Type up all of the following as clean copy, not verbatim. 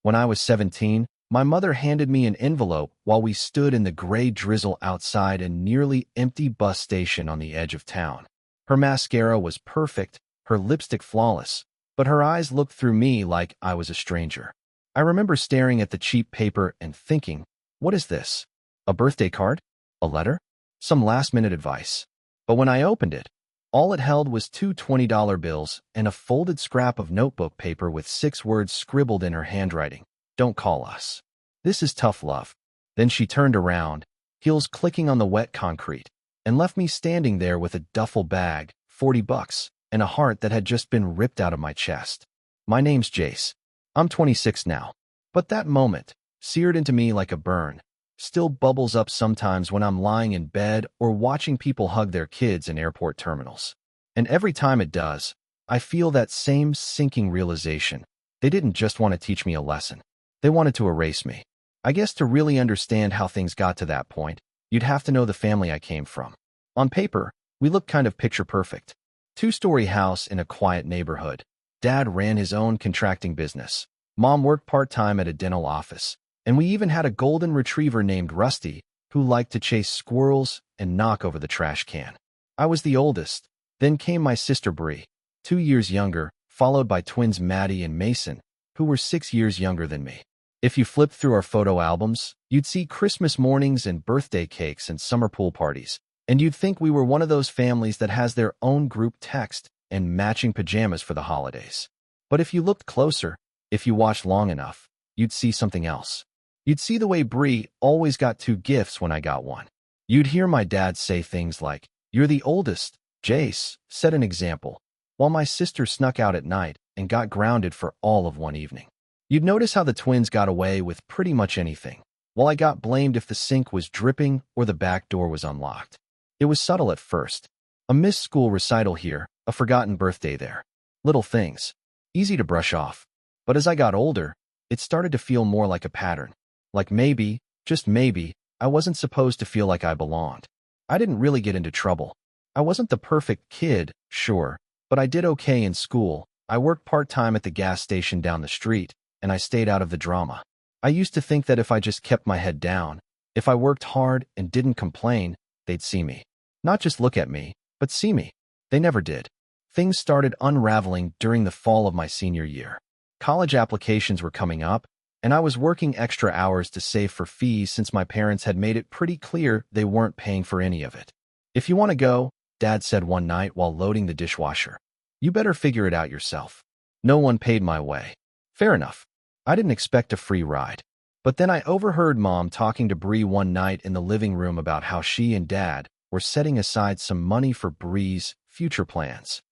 When I was 17, my mother handed me an envelope while we stood in the gray drizzle outside a nearly empty bus station on the edge of town. Her mascara was perfect, her lipstick flawless, but her eyes looked through me like I was a stranger. I remember staring at the cheap paper and thinking, what is this? A birthday card? A letter? Some last-minute advice. But when I opened it, all it held was two $20 bills and a folded scrap of notebook paper with 6 words scribbled in her handwriting. Don't call us. This is tough love. Then she turned around, heels clicking on the wet concrete, and left me standing there with a duffel bag, $40, and a heart that had just been ripped out of my chest. My name's Jace. I'm 26 now. But that moment, seared into me like a burn, still bubbles up sometimes when I'm lying in bed or watching people hug their kids in airport terminals. And every time it does, I feel that same sinking realization. They didn't just want to teach me a lesson. They wanted to erase me. I guess to really understand how things got to that point, you'd have to know the family I came from. On paper, we looked kind of picture-perfect. 2-story house in a quiet neighborhood. Dad ran his own contracting business. Mom worked part-time at a dental office. And we even had a golden retriever named Rusty, who liked to chase squirrels and knock over the trash can. I was the oldest. Then came my sister Bree, 2 years younger, followed by twins Maddie and Mason, who were 6 years younger than me. If you flipped through our photo albums, you'd see Christmas mornings and birthday cakes and summer pool parties, and you'd think we were one of those families that has their own group text and matching pajamas for the holidays. But if you looked closer, if you watched long enough, you'd see something else. You'd see the way Bree always got 2 gifts when I got one. You'd hear my dad say things like, "You're the oldest," Jace set an example, while my sister snuck out at night and got grounded for all of one evening. You'd notice how the twins got away with pretty much anything, while I got blamed if the sink was dripping or the back door was unlocked. It was subtle at first. A missed school recital here, a forgotten birthday there. Little things. Easy to brush off. But as I got older, it started to feel more like a pattern. Like maybe, just maybe, I wasn't supposed to feel like I belonged. I didn't really get into trouble. I wasn't the perfect kid, sure, but I did okay in school. I worked part-time at the gas station down the street, and I stayed out of the drama. I used to think that if I just kept my head down, if I worked hard and didn't complain, they'd see me. Not just look at me, but see me. They never did. Things started unraveling during the fall of my senior year. College applications were coming up, and I was working extra hours to save for fees since my parents had made it pretty clear they weren't paying for any of it. "If you want to go," Dad said one night while loading the dishwasher, "you better figure it out yourself." No one paid my way. Fair enough. I didn't expect a free ride. But then I overheard Mom talking to Bree one night in the living room about how she and Dad were setting aside some money for Bree's future plans.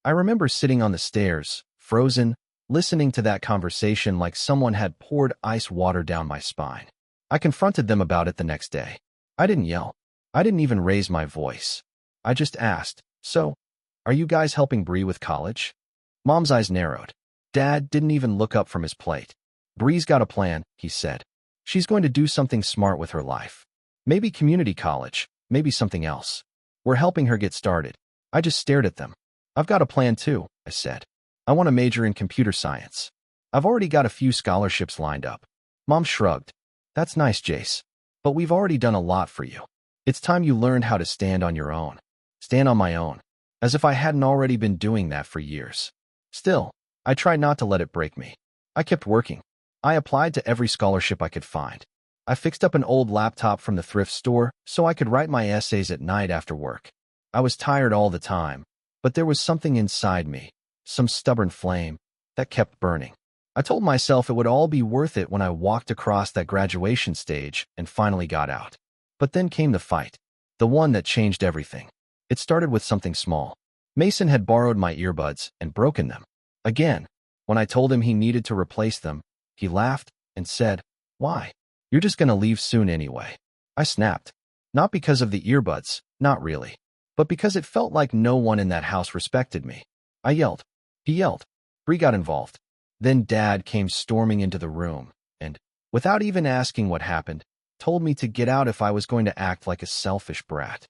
I remember sitting on the stairs, frozen, listening to that conversation like someone had poured ice water down my spine. I confronted them about it the next day. I didn't yell. I didn't even raise my voice. I just asked, "So, are you guys helping Bree with college?" Mom's eyes narrowed. Dad didn't even look up from his plate. "Bree's got a plan," he said. "She's going to do something smart with her life. Maybe community college, maybe something else. We're helping her get started." I just stared at them. "I've got a plan too," I said. "I want to major in computer science. I've already got a few scholarships lined up." Mom shrugged. "That's nice, Jace. But we've already done a lot for you. It's time you learned how to stand on your own." Stand on my own. As if I hadn't already been doing that for years. Still, I tried not to let it break me. I kept working. I applied to every scholarship I could find. I fixed up an old laptop from the thrift store so I could write my essays at night after work. I was tired all the time, but there was something inside me, some stubborn flame, that kept burning. I told myself it would all be worth it when I walked across that graduation stage and finally got out. But then came the fight, the one that changed everything. It started with something small. Mason had borrowed my earbuds and broken them. Again, when I told him he needed to replace them, he laughed and said, "Why? You're just going to leave soon anyway." I snapped. Not because of the earbuds, not really, but because it felt like no one in that house respected me. I yelled. He yelled. Bree got involved. Then Dad came storming into the room and, without even asking what happened, told me to get out if I was going to act like a selfish brat.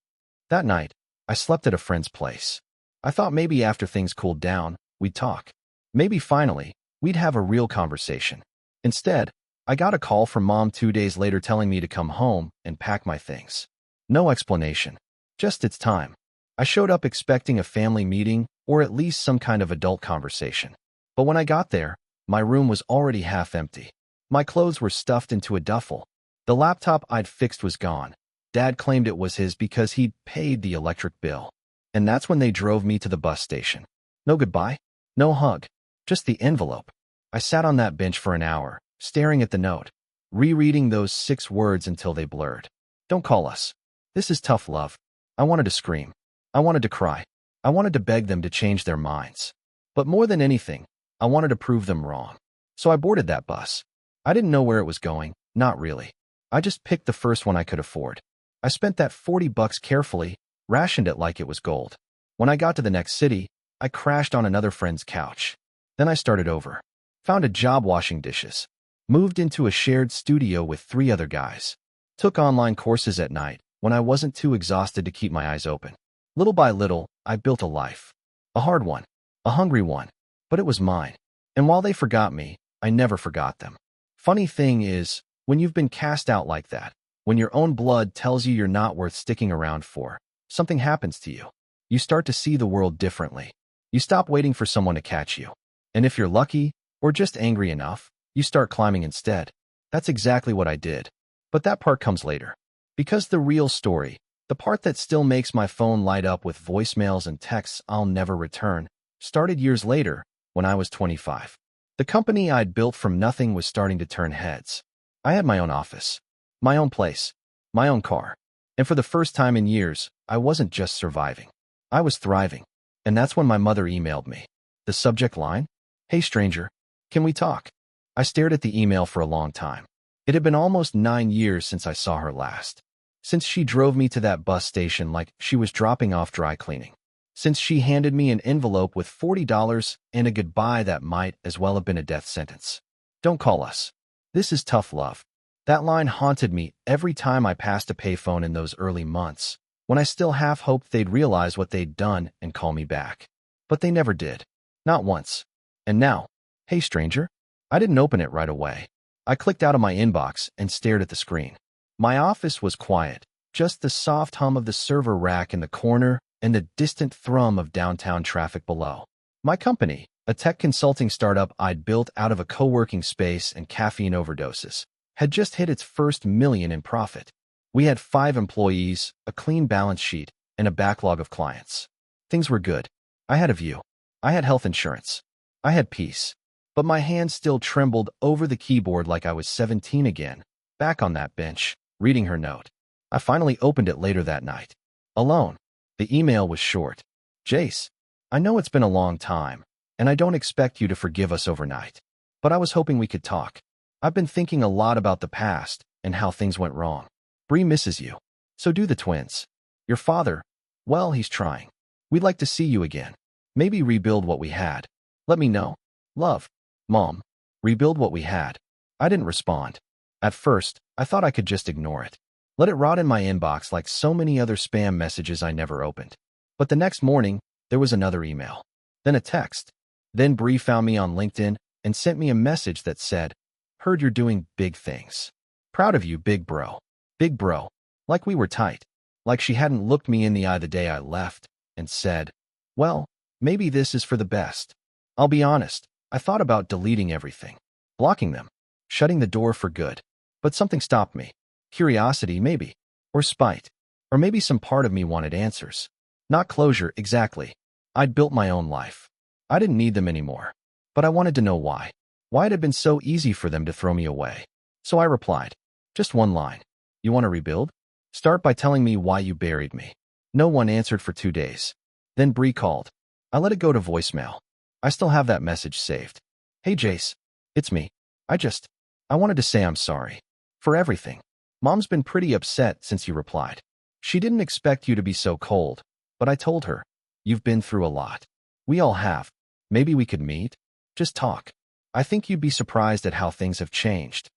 That night, I slept at a friend's place. I thought maybe after things cooled down, we'd talk. Maybe finally, we'd have a real conversation. Instead, I got a call from Mom 2 days later telling me to come home and pack my things. No explanation. Just it's time. I showed up expecting a family meeting or at least some kind of adult conversation. But when I got there, my room was already half empty. My clothes were stuffed into a duffel. The laptop I'd fixed was gone. Dad claimed it was his because he'd paid the electric bill. And that's when they drove me to the bus station. No goodbye, no hug, just the envelope. I sat on that bench for an hour, staring at the note, rereading those 6 words until they blurred. Don't call us. This is tough love. I wanted to scream. I wanted to cry. I wanted to beg them to change their minds. But more than anything, I wanted to prove them wrong. So I boarded that bus. I didn't know where it was going, not really. I just picked the first one I could afford. I spent that $40 carefully, rationed it like it was gold. When I got to the next city, I crashed on another friend's couch. Then I started over. Found a job washing dishes. Moved into a shared studio with 3 other guys. Took online courses at night when I wasn't too exhausted to keep my eyes open. Little by little, I built a life. A hard one. A hungry one. But it was mine. And while they forgot me, I never forgot them. Funny thing is, when you've been cast out like that, when your own blood tells you you're not worth sticking around for, something happens to you. You start to see the world differently. You stop waiting for someone to catch you. And if you're lucky, or just angry enough, you start climbing instead. That's exactly what I did. But that part comes later. Because the real story, the part that still makes my phone light up with voicemails and texts I'll never return, started years later, when I was 25. The company I'd built from nothing was starting to turn heads. I had my own office, my own place, my own car. And for the first time in years, I wasn't just surviving. I was thriving. And that's when my mother emailed me. The subject line? Hey stranger, can we talk? I stared at the email for a long time. It had been almost 9 years since I saw her last. Since she drove me to that bus station like she was dropping off dry cleaning. Since she handed me an envelope with $40 and a goodbye that might as well have been a death sentence. Don't call us. This is tough love. That line haunted me every time I passed a payphone in those early months, when I still half hoped they'd realize what they'd done and call me back. But they never did. Not once. And now, hey stranger? I didn't open it right away. I clicked out of my inbox and stared at the screen. My office was quiet, just the soft hum of the server rack in the corner and the distant thrum of downtown traffic below. My company, a tech consulting startup I'd built out of a co-working space and caffeine overdoses, had just hit its first million in profit. We had 5 employees, a clean balance sheet, and a backlog of clients. Things were good. I had a view. I had health insurance. I had peace. But my hand still trembled over the keyboard like I was 17 again, back on that bench, reading her note. I finally opened it later that night. Alone. The email was short. Jace, I know it's been a long time, and I don't expect you to forgive us overnight. But I was hoping we could talk. I've been thinking a lot about the past and how things went wrong. Bree misses you. So do the twins. Your father, well, he's trying. We'd like to see you again. Maybe rebuild what we had. Let me know. Love. Mom. Rebuild what we had. I didn't respond. At first, I thought I could just ignore it. Let it rot in my inbox like so many other spam messages I never opened. But the next morning, there was another email. Then a text. Then Bree found me on LinkedIn and sent me a message that said, heard you're doing big things. Proud of you, big bro. Big bro. Like we were tight. Like she hadn't looked me in the eye the day I left and said, well, maybe this is for the best. I'll be honest, I thought about deleting everything. Blocking them. Shutting the door for good. But something stopped me. Curiosity, maybe. Or spite. Or maybe some part of me wanted answers. Not closure, exactly. I'd built my own life. I didn't need them anymore. But I wanted to know why. Why it had been so easy for them to throw me away. So I replied. Just one line. You want to rebuild? Start by telling me why you buried me. No one answered for 2 days. Then Bree called. I let it go to voicemail. I still have that message saved. Hey Jace. It's me. I wanted to say I'm sorry. For everything. Mom's been pretty upset since you replied. She didn't expect you to be so cold, but I told her, you've been through a lot. We all have. Maybe we could meet? Just talk. I think you'd be surprised at how things have changed.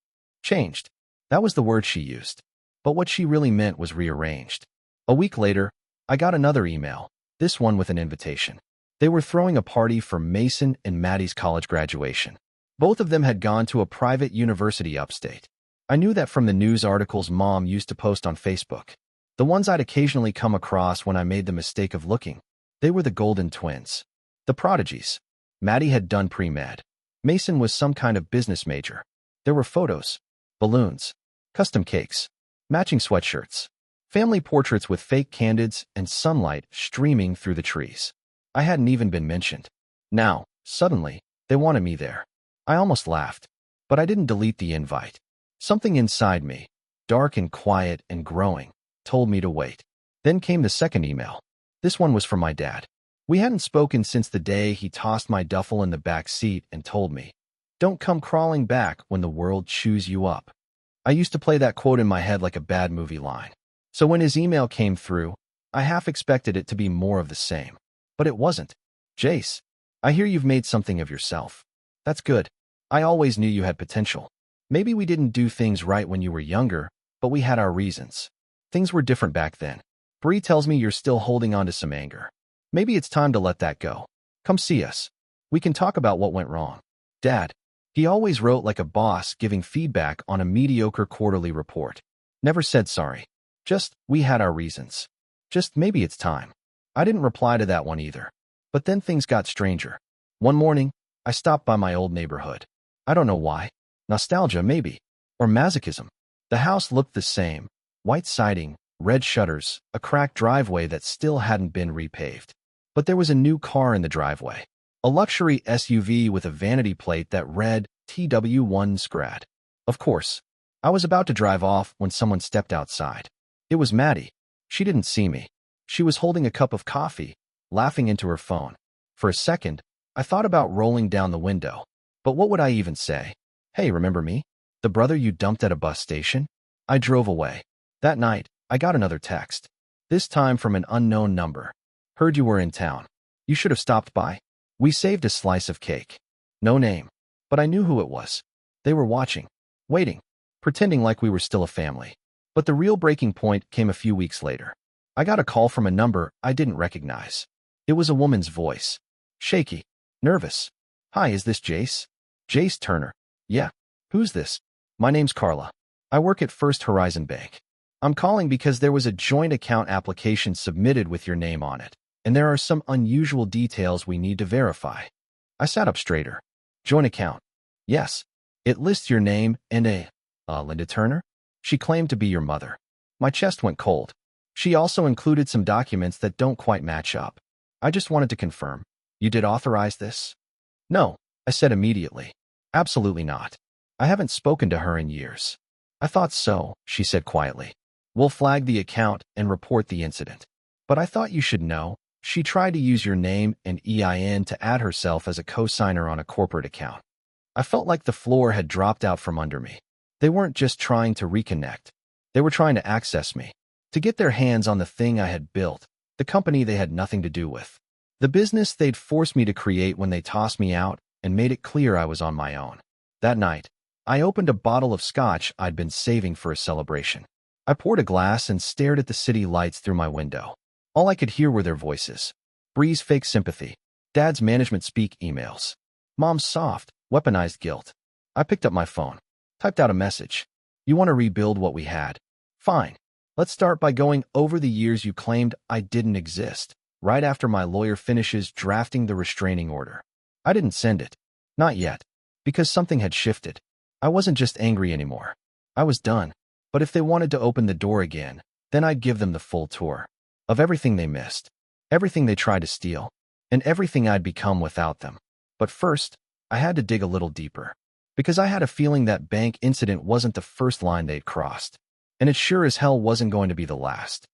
Changed. That was the word she used. But what she really meant was rearranged. A week later, I got another email, this one with an invitation. They were throwing a party for Mason and Maddie's college graduation. Both of them had gone to a private university upstate. I knew that from the news articles Mom used to post on Facebook. The ones I'd occasionally come across when I made the mistake of looking. They were the golden twins. The prodigies. Maddie had done pre-med. Mason was some kind of business major. There were photos, balloons, custom cakes, matching sweatshirts, family portraits with fake candids and sunlight streaming through the trees. I hadn't even been mentioned. Now, suddenly, they wanted me there. I almost laughed, but I didn't delete the invite. Something inside me, dark and quiet and growing, told me to wait. Then came the second email. This one was from my dad. We hadn't spoken since the day he tossed my duffel in the back seat and told me, "Don't come crawling back when the world chews you up." I used to play that quote in my head like a bad movie line. So when his email came through, I half expected it to be more of the same. But it wasn't. "Jace, I hear you've made something of yourself. That's good. I always knew you had potential. Maybe we didn't do things right when you were younger, but we had our reasons. Things were different back then. Bree tells me you're still holding on to some anger. Maybe it's time to let that go. Come see us. We can talk about what went wrong." Dad. He always wrote like a boss giving feedback on a mediocre quarterly report. Never said sorry. Just, we had our reasons. Just, maybe it's time. I didn't reply to that one either. But then things got stranger. One morning, I stopped by my old neighborhood. I don't know why. Nostalgia, maybe. Or masochism. The house looked the same. White siding, red shutters, a cracked driveway that still hadn't been repaved. But there was a new car in the driveway. A luxury SUV with a vanity plate that read TW1 Scrad. Of course. I was about to drive off when someone stepped outside. It was Maddie. She didn't see me. She was holding a cup of coffee, laughing into her phone. For a second, I thought about rolling down the window. But what would I even say? "Hey, remember me? The brother you dumped at a bus station?" I drove away. That night, I got another text. This time from an unknown number. "Heard you were in town. You should have stopped by. We saved a slice of cake." No name. But I knew who it was. They were watching. Waiting. Pretending like we were still a family. But the real breaking point came a few weeks later. I got a call from a number I didn't recognize. It was a woman's voice. Shaky. Nervous. "Hi, is this Jace?" "Jace Turner." "Yeah. Who's this?" "My name's Carla. I work at First Horizon Bank. I'm calling because there was a joint account application submitted with your name on it, and there are some unusual details we need to verify." I sat up straighter. "Joint account?" "Yes. It lists your name and Linda Turner? She claimed to be your mother." My chest went cold. "She also included some documents that don't quite match up. I just wanted to confirm. You did authorize this?" "No," I said immediately. "Absolutely not. I haven't spoken to her in years." "I thought so," she said quietly. "We'll flag the account and report the incident. But I thought you should know. She tried to use your name and EIN to add herself as a co-signer on a corporate account." I felt like the floor had dropped out from under me. They weren't just trying to reconnect. They were trying to access me, to get their hands on the thing I had built, the company they had nothing to do with, the business they'd forced me to create when they tossed me out and made it clear I was on my own. That night, I opened a bottle of scotch I'd been saving for a celebration. I poured a glass and stared at the city lights through my window. All I could hear were their voices. Bree's fake sympathy. Dad's management speak emails. Mom's soft, weaponized guilt. I picked up my phone. Typed out a message. "You want to rebuild what we had? Fine. Let's start by going over the years you claimed I didn't exist, right after my lawyer finishes drafting the restraining order." I didn't send it. Not yet. Because something had shifted. I wasn't just angry anymore. I was done. But if they wanted to open the door again, then I'd give them the full tour. Of everything they missed. Everything they tried to steal. And everything I'd become without them. But first, I had to dig a little deeper. Because I had a feeling that bank incident wasn't the first line they'd crossed. And it sure as hell wasn't going to be the last.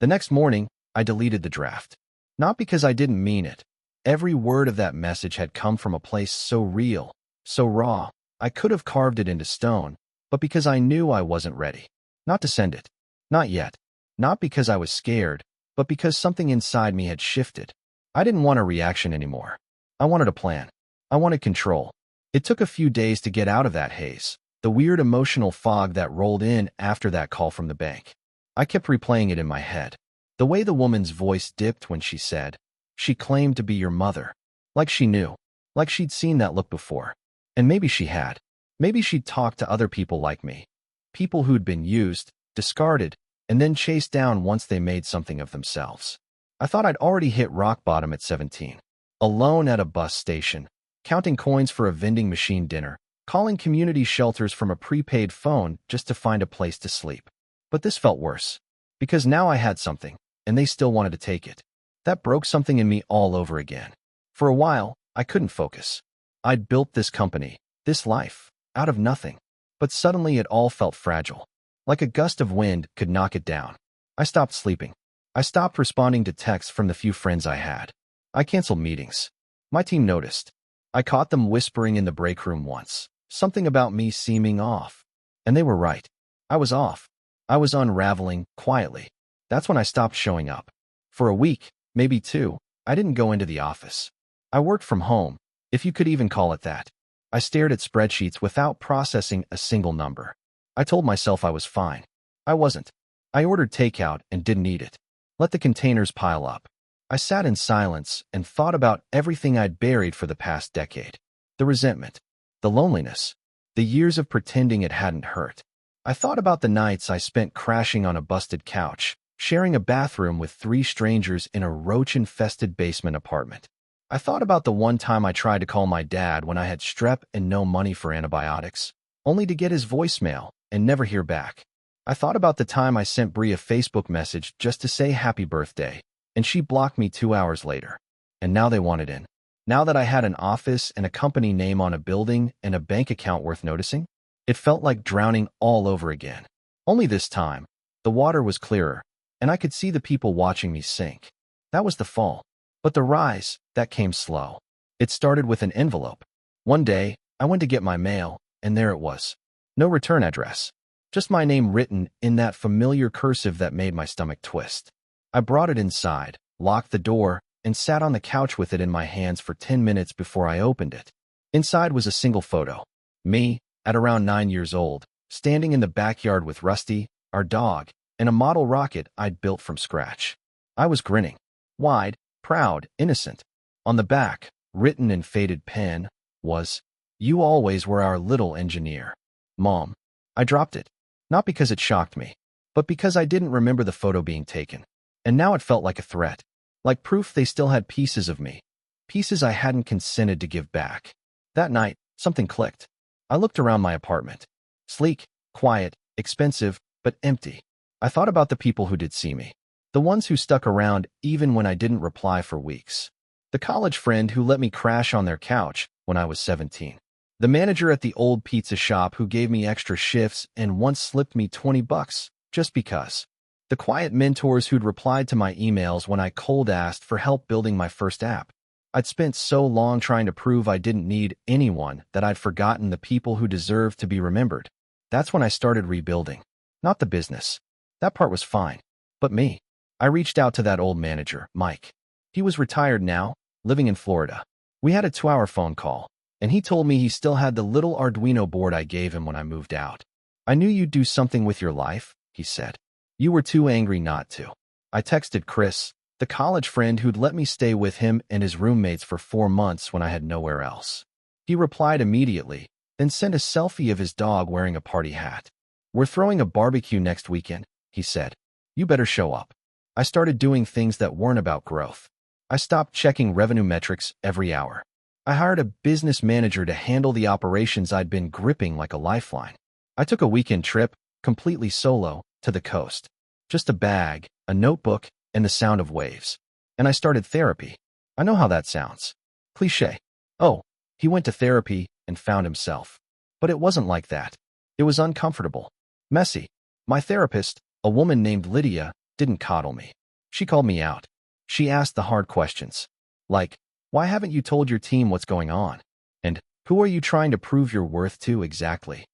The next morning, I deleted the draft. Not because I didn't mean it. Every word of that message had come from a place so real, so raw, I could have carved it into stone, but because I knew I wasn't ready. Not to send it. Not yet. Not because I was scared, but because something inside me had shifted. I didn't want a reaction anymore. I wanted a plan. I wanted control. It took a few days to get out of that haze, the weird emotional fog that rolled in after that call from the bank. I kept replaying it in my head. The way the woman's voice dipped when she said, "She claimed to be your mother." Like she knew. Like she'd seen that look before. And maybe she had. Maybe she'd talked to other people like me. People who'd been used, discarded, and then chased down once they made something of themselves. I thought I'd already hit rock bottom at 17. Alone at a bus station, counting coins for a vending machine dinner, calling community shelters from a prepaid phone just to find a place to sleep. But this felt worse. Because now I had something, and they still wanted to take it. That broke something in me all over again. For a while, I couldn't focus. I'd built this company, this life, out of nothing. But suddenly it all felt fragile. Like a gust of wind could knock it down. I stopped sleeping. I stopped responding to texts from the few friends I had. I canceled meetings. My team noticed. I caught them whispering in the break room once. Something about me seeming off. And they were right. I was off. I was unraveling, quietly. That's when I stopped showing up. For a week, maybe two, I didn't go into the office. I worked from home, if you could even call it that. I stared at spreadsheets without processing a single number. I told myself I was fine. I wasn't. I ordered takeout and didn't eat it. Let the containers pile up. I sat in silence and thought about everything I'd buried for the past decade. The resentment, the loneliness, the years of pretending it hadn't hurt. I thought about the nights I spent crashing on a busted couch, sharing a bathroom with 3 strangers in a roach-infested basement apartment. I thought about the one time I tried to call my dad when I had strep and no money for antibiotics, only to get his voicemail and never hear back. I thought about the time I sent Bree a Facebook message just to say happy birthday, and she blocked me 2 hours later. And now they wanted in. Now that I had an office and a company name on a building and a bank account worth noticing, it felt like drowning all over again. Only this time, the water was clearer, and I could see the people watching me sink. That was the fall. But the rise, that came slow. It started with an envelope. One day, I went to get my mail, and there it was. No return address. Just my name written in that familiar cursive that made my stomach twist. I brought it inside, locked the door, and sat on the couch with it in my hands for 10 minutes before I opened it. Inside was a single photo. Me, at around 9 years old, standing in the backyard with Rusty, our dog, and a model rocket I'd built from scratch. I was grinning. Wide, proud, innocent. On the back, written in faded pen, was, "You always were our little engineer, Mom." I dropped it. Not because it shocked me, but because I didn't remember the photo being taken. And now it felt like a threat. Like proof they still had pieces of me. Pieces I hadn't consented to give back. That night, something clicked. I looked around my apartment. Sleek, quiet, expensive, but empty. I thought about the people who did see me. The ones who stuck around even when I didn't reply for weeks. The college friend who let me crash on their couch when I was 17. The manager at the old pizza shop who gave me extra shifts and once slipped me $20 just because. The quiet mentors who'd replied to my emails when I cold asked for help building my first app. I'd spent so long trying to prove I didn't need anyone that I'd forgotten the people who deserved to be remembered. That's when I started rebuilding. Not the business. That part was fine. But me. I reached out to that old manager, Mike. He was retired now, living in Florida. We had a 2-hour phone call, and he told me he still had the little Arduino board I gave him when I moved out. "I knew you'd do something with your life," he said. "You were too angry not to." I texted Chris, the college friend who'd let me stay with him and his roommates for 4 months when I had nowhere else. He replied immediately, then sent a selfie of his dog wearing a party hat. "We're throwing a barbecue next weekend," he said. "You better show up." I started doing things that weren't about growth. I stopped checking revenue metrics every hour. I hired a business manager to handle the operations I'd been gripping like a lifeline. I took a weekend trip, completely solo, to the coast. Just a bag, a notebook, and the sound of waves. And I started therapy. I know how that sounds. Cliché. Oh, he went to therapy and found himself. But it wasn't like that. It was uncomfortable. Messy. My therapist, a woman named Lydia, didn't coddle me. She called me out. She asked the hard questions. Like, why haven't you told your team what's going on? And who are you trying to prove your worth to exactly?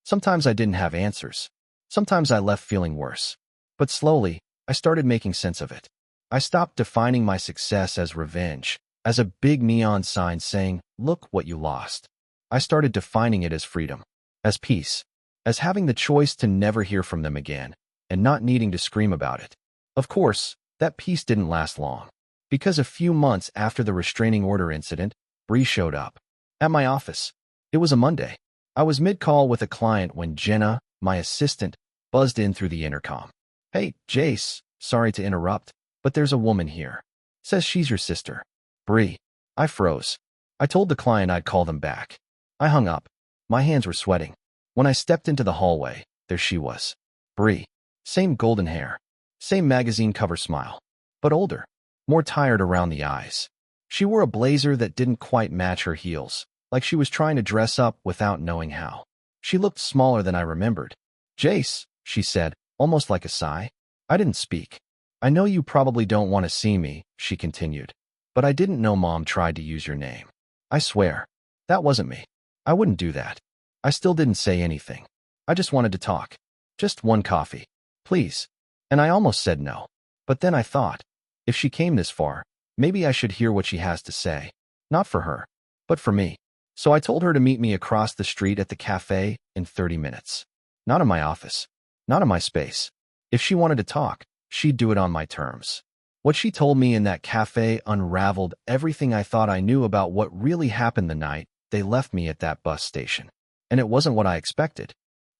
Sometimes I didn't have answers. Sometimes I left feeling worse. But slowly, I started making sense of it. I stopped defining my success as revenge, as a big neon sign saying, "Look what you lost." I started defining it as freedom, as peace, as having the choice to never hear from them again, and not needing to scream about it. Of course, that peace didn't last long, because a few months after the restraining order incident, Bree showed up. At my office. It was a Monday. I was mid-call with a client when Jenna, my assistant, buzzed in through the intercom. Hey, Jace, sorry to interrupt, but there's a woman here. Says she's your sister. Bree. I froze. I told the client I'd call them back. I hung up. My hands were sweating. When I stepped into the hallway, there she was. Bree. Same golden hair. Same magazine cover smile. But older. More tired around the eyes. She wore a blazer that didn't quite match her heels, like she was trying to dress up without knowing how. She looked smaller than I remembered. Jace, she said, almost like a sigh. I didn't speak. I know you probably don't want to see me, she continued. But I didn't know Mom tried to use your name. I swear. That wasn't me. I wouldn't do that. I still didn't say anything. I just wanted to talk. Just one coffee. Please. And I almost said no. But then I thought, if she came this far, maybe I should hear what she has to say. Not for her, but for me. So I told her to meet me across the street at the cafe in 30 minutes. Not in my office. Not in my space. If she wanted to talk, she'd do it on my terms. What she told me in that cafe unraveled everything I thought I knew about what really happened the night they left me at that bus station. And it wasn't what I expected.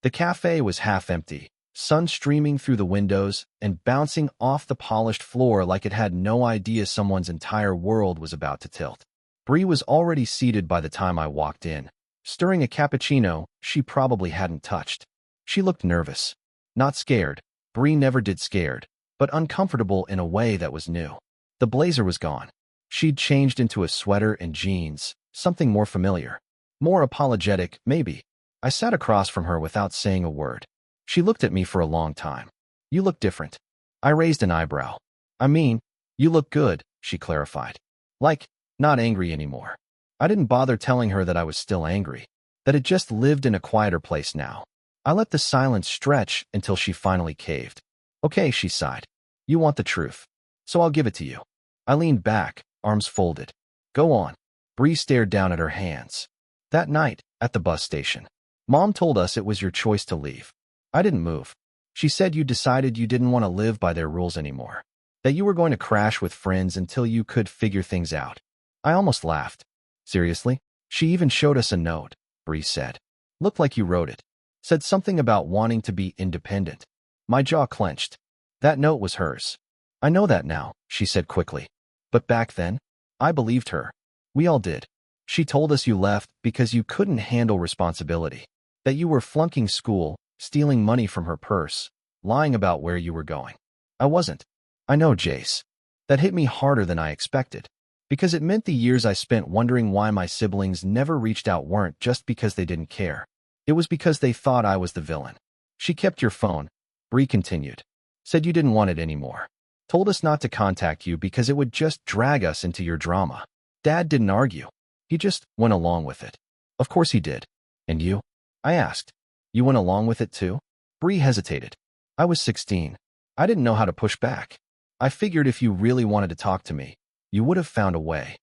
The cafe was half empty, sun streaming through the windows and bouncing off the polished floor like it had no idea someone's entire world was about to tilt. Bree was already seated by the time I walked in, stirring a cappuccino she probably hadn't touched. She looked nervous. Not scared. Bree never did scared, but uncomfortable in a way that was new. The blazer was gone. She'd changed into a sweater and jeans, something more familiar. More apologetic, maybe. I sat across from her without saying a word. She looked at me for a long time. You look different. I raised an eyebrow. I mean, you look good, she clarified. Like, not angry anymore. I didn't bother telling her that I was still angry, that it just lived in a quieter place now. I let the silence stretch until she finally caved. Okay, she sighed. You want the truth. So I'll give it to you. I leaned back, arms folded. Go on. Bree stared down at her hands. That night, at the bus station, Mom told us it was your choice to leave. I didn't move. She said you decided you didn't want to live by their rules anymore, that you were going to crash with friends until you could figure things out. I almost laughed. Seriously? She even showed us a note, Bree said. Looked like you wrote it. Said something about wanting to be independent. My jaw clenched. That note was hers. I know that now, she said quickly. But back then, I believed her. We all did. She told us you left because you couldn't handle responsibility, that you were flunking school, stealing money from her purse, lying about where you were going. I wasn't. I know, Jace. That hit me harder than I expected, because it meant the years I spent wondering why my siblings never reached out weren't just because they didn't care. It was because they thought I was the villain. She kept your phone, Bree continued. Said you didn't want it anymore. Told us not to contact you because it would just drag us into your drama. Dad didn't argue. He just went along with it. Of course he did. And you? I asked. You went along with it too? Bree hesitated. I was 16. I didn't know how to push back. I figured if you really wanted to talk to me, you would have found a way.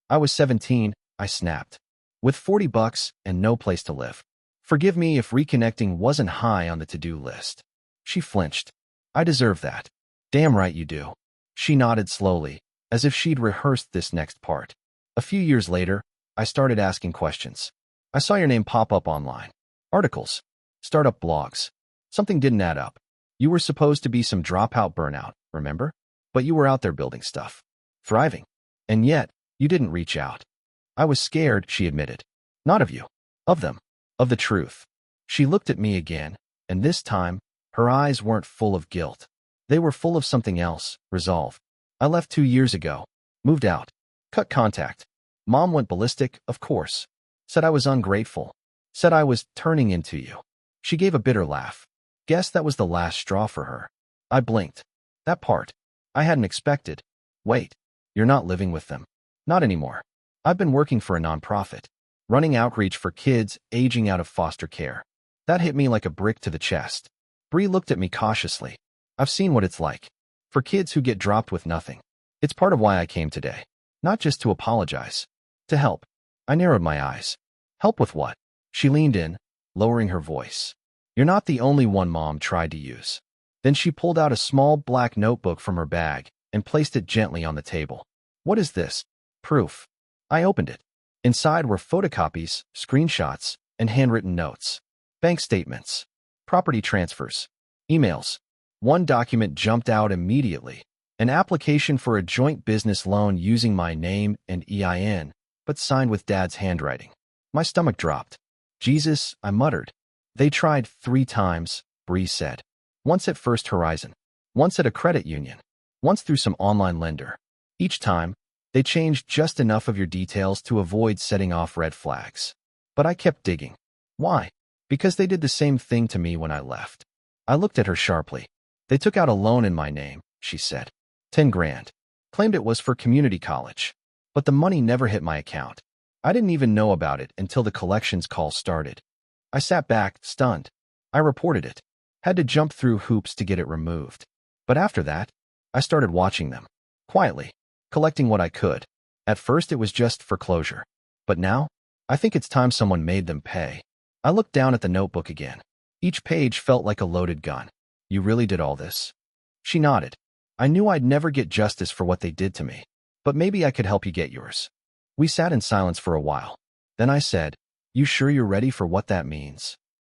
I was 17, I snapped. With $40 and no place to live. Forgive me if reconnecting wasn't high on the to-do list. She flinched. I deserve that. Damn right you do. She nodded slowly, as if she'd rehearsed this next part. A few years later, I started asking questions. I saw your name pop up online. Articles. Startup blogs. Something didn't add up. You were supposed to be some dropout burnout, remember? But you were out there building stuff. Thriving. And yet, you didn't reach out. I was scared, she admitted. Not of you. Of them. Of the truth. She looked at me again, and this time, her eyes weren't full of guilt. They were full of something else, resolve. I left 2 years ago. Moved out. Cut contact. Mom went ballistic, of course. Said I was ungrateful. Said I was turning into you. She gave a bitter laugh. Guess that was the last straw for her. I blinked. That part. I hadn't expected. Wait. You're not living with them. Not anymore. I've been working for a nonprofit. Running outreach for kids aging out of foster care. That hit me like a brick to the chest. Bree looked at me cautiously. I've seen what it's like. For kids who get dropped with nothing. It's part of why I came today. Not just to apologize. To help. I narrowed my eyes. Help with what? She leaned in, lowering her voice. You're not the only one Mom tried to use. Then she pulled out a small black notebook from her bag and placed it gently on the table. What is this? Proof. I opened it. Inside were photocopies, screenshots, and handwritten notes, bank statements, property transfers, emails. One document jumped out immediately, an application for a joint business loan using my name and EIN, but signed with Dad's handwriting. My stomach dropped. Jesus, I muttered. They tried 3 times, Bree said. Once at First Horizon, once at a credit union, once through some online lender. Each time, they changed just enough of your details to avoid setting off red flags. But I kept digging. Why? Because they did the same thing to me when I left. I looked at her sharply. They took out a loan in my name, she said. 10 grand. Claimed it was for community college. But the money never hit my account. I didn't even know about it until the collections call started. I sat back, stunned. I reported it. Had to jump through hoops to get it removed. But after that, I started watching them. Quietly. Collecting what I could. At first it was just for closure. But now, I think it's time someone made them pay. I looked down at the notebook again. Each page felt like a loaded gun. You really did all this? She nodded. I knew I'd never get justice for what they did to me. But maybe I could help you get yours. We sat in silence for a while. Then I said, you sure you're ready for what that means?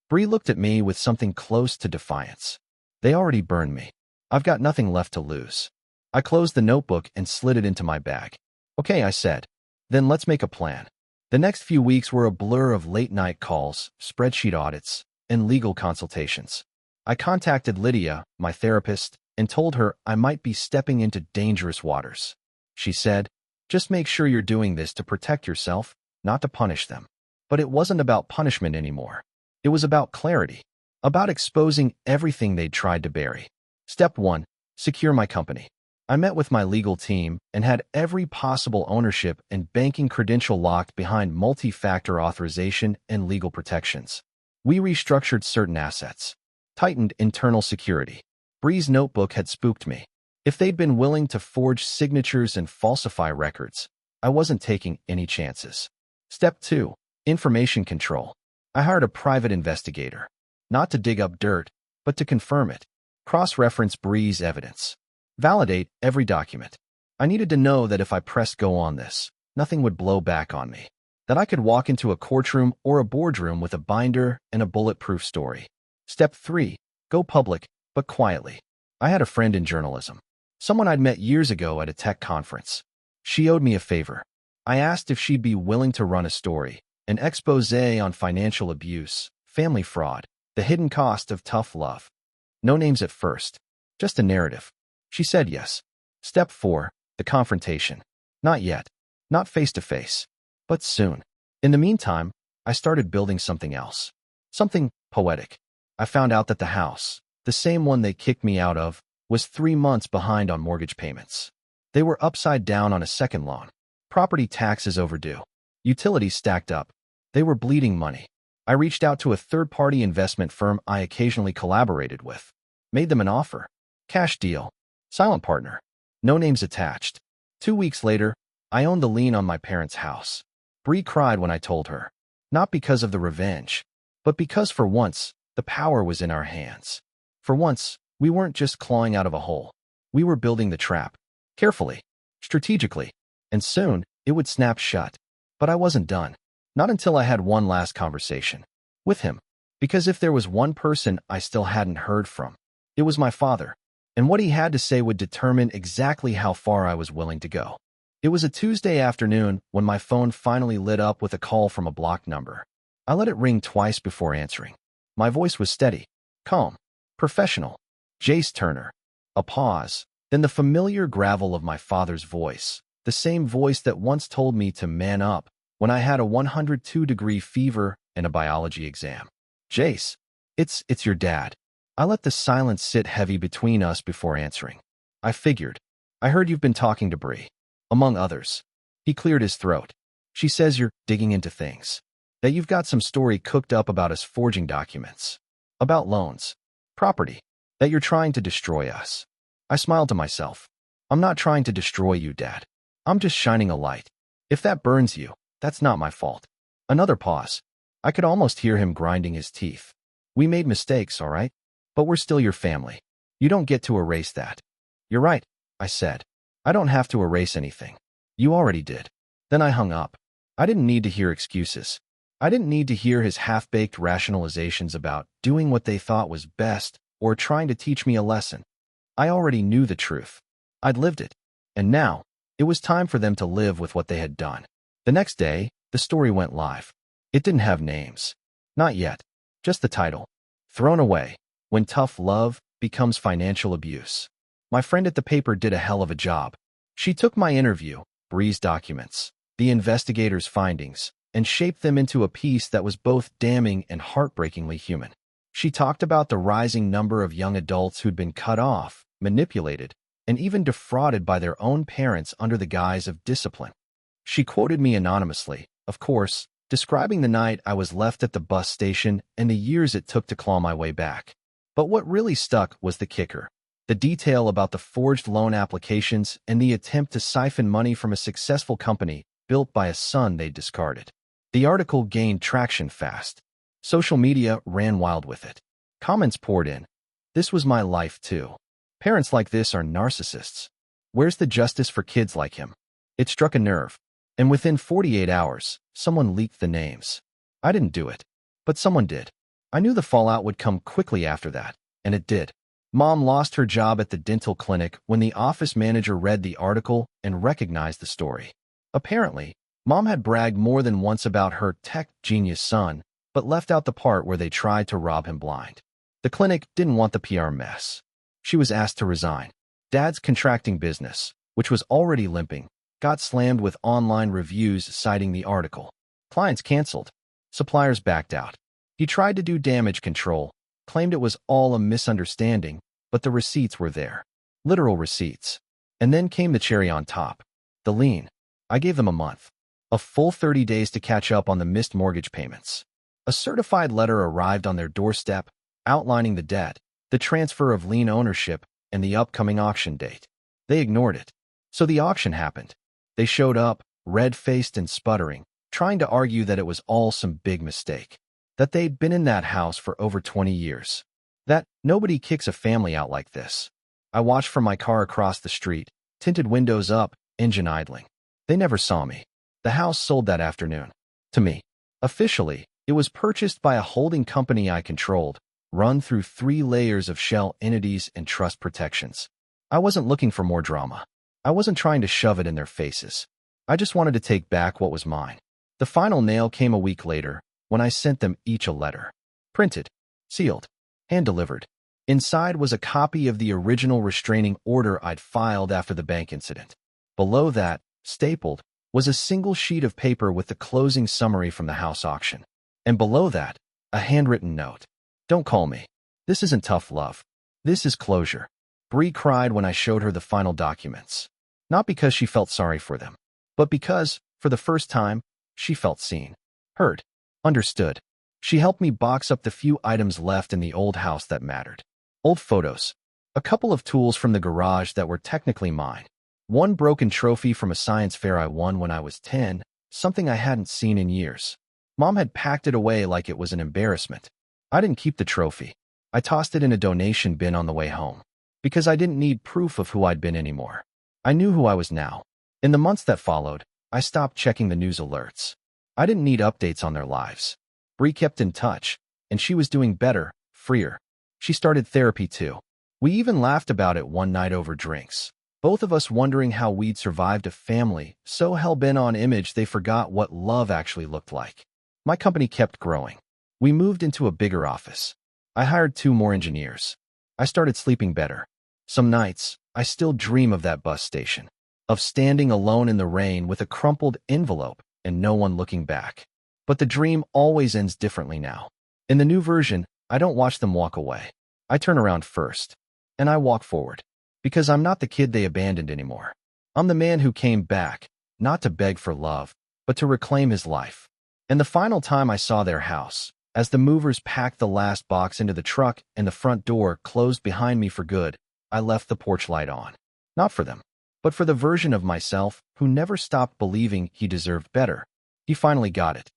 Bree looked at me with something close to defiance. They already burned me. I've got nothing left to lose. I closed the notebook and slid it into my bag. Okay, I said. Then let's make a plan. The next few weeks were a blur of late-night calls, spreadsheet audits, and legal consultations. I contacted Lydia, my therapist, and told her I might be stepping into dangerous waters. She said, just make sure you're doing this to protect yourself, not to punish them. But it wasn't about punishment anymore. It was about clarity, about exposing everything they'd tried to bury. Step 1, secure my company. I met with my legal team and had every possible ownership and banking credential locked behind multi-factor authorization and legal protections. We restructured certain assets, tightened internal security. Bree's notebook had spooked me. If they'd been willing to forge signatures and falsify records, I wasn't taking any chances. Step 2, information control. I hired a private investigator, not to dig up dirt, but to confirm it. Cross-reference Bree's evidence. Validate every document. I needed to know that if I pressed go on this, nothing would blow back on me. That I could walk into a courtroom or a boardroom with a binder and a bulletproof story. Step 3, go public, but quietly. I had a friend in journalism. Someone I'd met years ago at a tech conference. She owed me a favor. I asked if she'd be willing to run a story, an expose on financial abuse, family fraud, the hidden cost of tough love. No names at first, just a narrative. She said yes. Step 4, the confrontation. Not yet. Not face-to-face. But soon. In the meantime, I started building something else. Something poetic. I found out that the house, the same one they kicked me out of, was 3 months behind on mortgage payments. They were upside down on a second loan. Property taxes overdue. Utilities stacked up. They were bleeding money. I reached out to a third-party investment firm I occasionally collaborated with. Made them an offer. Cash deal. Silent partner. No names attached. 2 weeks later, I owned the lien on my parents' house. Bree cried when I told her. Not because of the revenge, but because for once, the power was in our hands. For once, we weren't just clawing out of a hole. We were building the trap. Carefully. Strategically. And soon, it would snap shut. But I wasn't done. Not until I had one last conversation. With him. Because if there was one person I still hadn't heard from, it was my father. And what he had to say would determine exactly how far I was willing to go. It was a Tuesday afternoon when my phone finally lit up with a call from a blocked number. I let it ring twice before answering. My voice was steady, calm, professional. Jace Turner. A pause, then the familiar gravel of my father's voice, the same voice that once told me to man up when I had a 102-degree fever and a biology exam. Jace, it's your dad. I let the silence sit heavy between us before answering. I figured. I heard you've been talking to Bree. Among others. He cleared his throat. She says you're digging into things. That you've got some story cooked up about us forging documents. About loans. Property. That you're trying to destroy us. I smiled to myself. I'm not trying to destroy you, Dad. I'm just shining a light. If that burns you, that's not my fault. Another pause. I could almost hear him grinding his teeth. We made mistakes, all right? But we're still your family. You don't get to erase that. You're right, I said. I don't have to erase anything. You already did. Then I hung up. I didn't need to hear excuses. I didn't need to hear his half-baked rationalizations about doing what they thought was best or trying to teach me a lesson. I already knew the truth. I'd lived it. And now, it was time for them to live with what they had done. The next day, the story went live. It didn't have names. Not yet. Just the title. Thrown Away, When Tough Love Becomes Financial Abuse. My friend at the paper did a hell of a job. She took my interview, Bree's documents, the investigator's findings, and shaped them into a piece that was both damning and heartbreakingly human. She talked about the rising number of young adults who'd been cut off, manipulated, and even defrauded by their own parents under the guise of discipline. She quoted me anonymously, of course, describing the night I was left at the bus station and the years it took to claw my way back. But what really stuck was the kicker. The detail about the forged loan applications and the attempt to siphon money from a successful company built by a son they'd discarded. The article gained traction fast. Social media ran wild with it. Comments poured in. This was my life too. Parents like this are narcissists. Where's the justice for kids like him? It struck a nerve. And within 48 hours, someone leaked the names. I didn't do it, but someone did. I knew the fallout would come quickly after that, and it did. Mom lost her job at the dental clinic when the office manager read the article and recognized the story. Apparently, Mom had bragged more than once about her tech genius son, but left out the part where they tried to rob him blind. The clinic didn't want the PR mess. She was asked to resign. Dad's contracting business, which was already limping, got slammed with online reviews citing the article. Clients canceled. Suppliers backed out. He tried to do damage control, claimed it was all a misunderstanding, but the receipts were there. Literal receipts. And then came the cherry on top. The lien. I gave them a month. A full 30 days to catch up on the missed mortgage payments. A certified letter arrived on their doorstep, outlining the debt, the transfer of lien ownership, and the upcoming auction date. They ignored it. So the auction happened. They showed up, red-faced and sputtering, trying to argue that it was all some big mistake. That they'd been in that house for over 20 years. That nobody kicks a family out like this. I watched from my car across the street, tinted windows up, engine idling. They never saw me. The house sold that afternoon. To me. Officially, it was purchased by a holding company I controlled, run through 3 layers of shell entities and trust protections. I wasn't looking for more drama. I wasn't trying to shove it in their faces. I just wanted to take back what was mine. The final nail came a week later, when I sent them each a letter. Printed, sealed, hand-delivered. Inside was a copy of the original restraining order I'd filed after the bank incident. Below that, stapled, was a single sheet of paper with the closing summary from the house auction. And below that, a handwritten note. Don't call me. This isn't tough love. This is closure. Bree cried when I showed her the final documents. Not because she felt sorry for them, but because, for the first time, she felt seen, heard, understood. She helped me box up the few items left in the old house that mattered. Old photos. A couple of tools from the garage that were technically mine. One broken trophy from a science fair I won when I was 10, something I hadn't seen in years. Mom had packed it away like it was an embarrassment. I didn't keep the trophy. I tossed it in a donation bin on the way home. Because I didn't need proof of who I'd been anymore. I knew who I was now. In the months that followed, I stopped checking the news alerts. I didn't need updates on their lives. Bree kept in touch, and she was doing better, freer. She started therapy too. We even laughed about it one night over drinks. Both of us wondering how we'd survived a family so hell-bent on image they forgot what love actually looked like. My company kept growing. We moved into a bigger office. I hired 2 more engineers. I started sleeping better. Some nights, I still dream of that bus station. Of standing alone in the rain with a crumpled envelope and no one looking back. But the dream always ends differently now. In the new version, I don't watch them walk away. I turn around first. And I walk forward. Because I'm not the kid they abandoned anymore. I'm the man who came back, not to beg for love, but to reclaim his life. And the final time I saw their house, as the movers packed the last box into the truck and the front door closed behind me for good, I left the porch light on. Not for them, but for the version of myself who never stopped believing he deserved better. He finally got it.